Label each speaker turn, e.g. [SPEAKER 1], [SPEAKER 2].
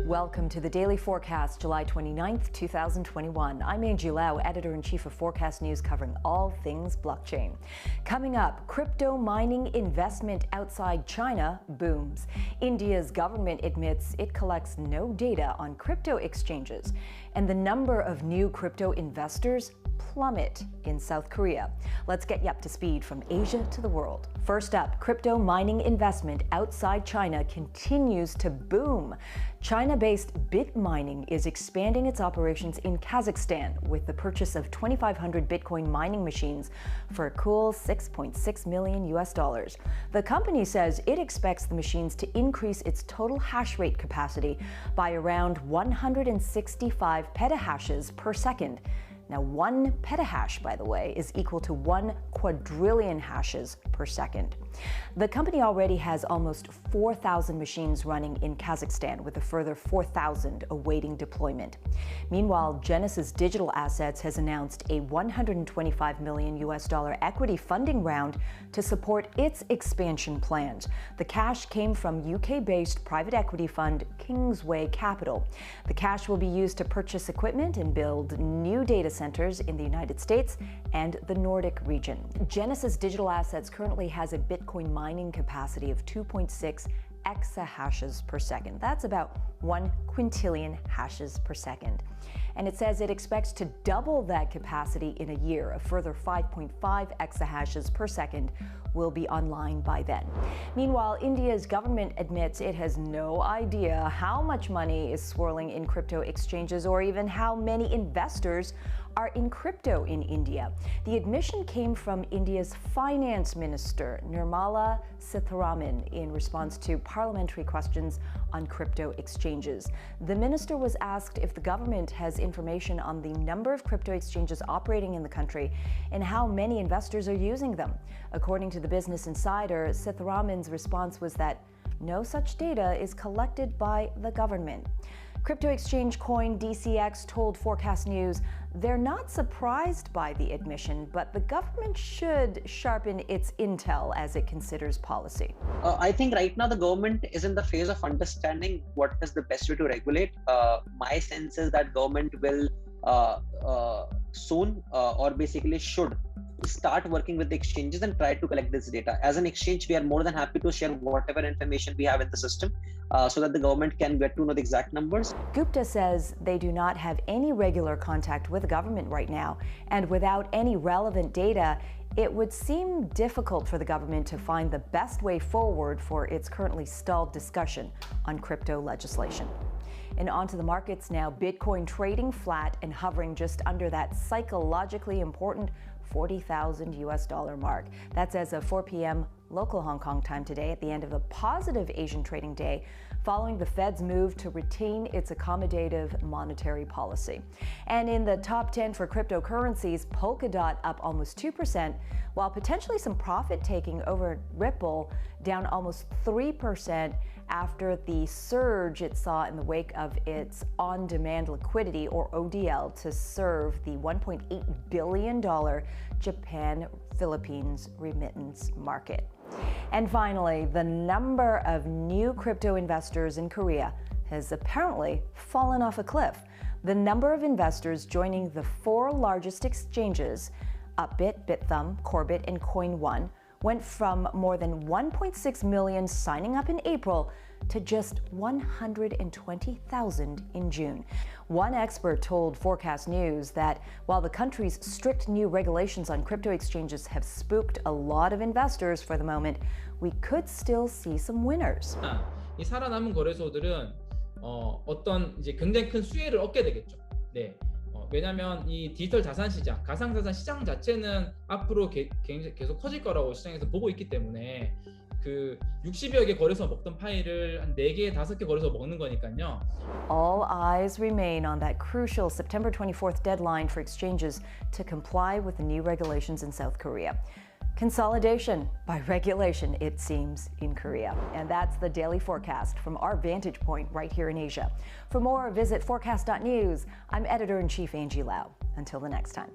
[SPEAKER 1] Welcome to the Daily Forkast, July 29th, 2021. I'm Angie Lau, Editor-in-Chief of Forecast News, covering all things blockchain. Coming up, crypto mining investment outside China booms. India's government admits it collects no data on crypto exchanges. And the number of new crypto investors plummet in South Korea. Let's get you up to speed from Asia to the world. First up, crypto mining investment outside China continues to boom. China-based Bit Mining is expanding its operations in Kazakhstan with the purchase of 2,500 Bitcoin mining machines for a cool $6.6 million. The company says it expects the machines to increase its total hash rate capacity by around 165 petahashes per second. Now, 1 petahash, by the way, is equal to 1 quadrillion hashes per second. The company already has almost 4,000 machines running in Kazakhstan, with a further 4,000 awaiting deployment. Meanwhile, Genesis Digital Assets has announced a $125 million equity funding round to support its expansion plans. The cash came from UK-based private equity fund Kingsway Capital. The cash will be used to purchase equipment and build new data centers in the United States and the Nordic region. Genesis Digital Assets currently has a Bitcoin mining capacity of 2.6 exahashes per second. That's about 1 quintillion hashes per second. And it says it expects to double that capacity in a year. A further 5.5 exahashes per second will be online by then. Meanwhile, India's government admits it has no idea how much money is swirling in crypto exchanges or even how many investors are in crypto in India. The admission came from India's finance minister, Nirmala Sitharaman, in response to parliamentary questions on crypto exchanges. The minister was asked if the government has information on the number of crypto exchanges operating in the country and how many investors are using them. According to the Business Insider, Sitharaman's response was that no such data is collected by the government. Crypto exchange CoinDesk told Forecast News they're not surprised by the admission, but the government should sharpen its intel as it considers policy.
[SPEAKER 2] I think right now the government is in the phase of understanding what is the best way to regulate. My sense is that government will soon or basically should start working with the exchanges and try to collect this data. As an exchange, we are more than happy to share whatever information we have in the system so that the government can get to know the exact numbers.
[SPEAKER 1] Gupta says they do not have any regular contact with the government right now, and without any relevant data, it would seem difficult for the government to find the best way forward for its currently stalled discussion on crypto legislation. And onto the markets now. Bitcoin trading flat and hovering just under that psychologically important $40,000 mark. That's as of 4 p.m. local Hong Kong time today, at the end of a positive Asian trading day following the Fed's move to retain its accommodative monetary policy. And in the top 10 for cryptocurrencies, Polkadot up almost 2%, while potentially some profit taking over Ripple down almost 3% after the surge it saw in the wake of its on-demand liquidity, or ODL, to serve the $1.8 billion Japan-Philippines remittance market. And finally, the number of new crypto investors in Korea has apparently fallen off a cliff. The number of investors joining the 4 largest exchanges, Upbit, Bithumb, Corbit, and Coin1, went from more than 1.6 million signing up in April to just 120,000 in June. One expert told Forecast News that while the country's strict new regulations on crypto exchanges have spooked a lot of investors for the moment, we could still see some winners.
[SPEAKER 3] 이 살아남은 거래소들은 어떤 이제 굉장히 큰 수혜를 얻게 되겠죠. 네. 왜냐하면 이 디지털 자산 시장, 가상자산 시장 자체는 앞으로 계속 커질 거라고 시장에서 보고 있기 때문에 그 60여 개 거래소 먹던 파일을 한 4개, 5개 거래소 먹는 거니까요.
[SPEAKER 1] All eyes remain on that crucial September 24th deadline for exchanges to comply with the new regulations in South Korea. Consolidation by regulation, it seems, in Korea. And that's the Daily Forecast from our vantage point right here in Asia. For more, visit forecast.news. I'm Editor-in-Chief Angie Lau. Until the next time.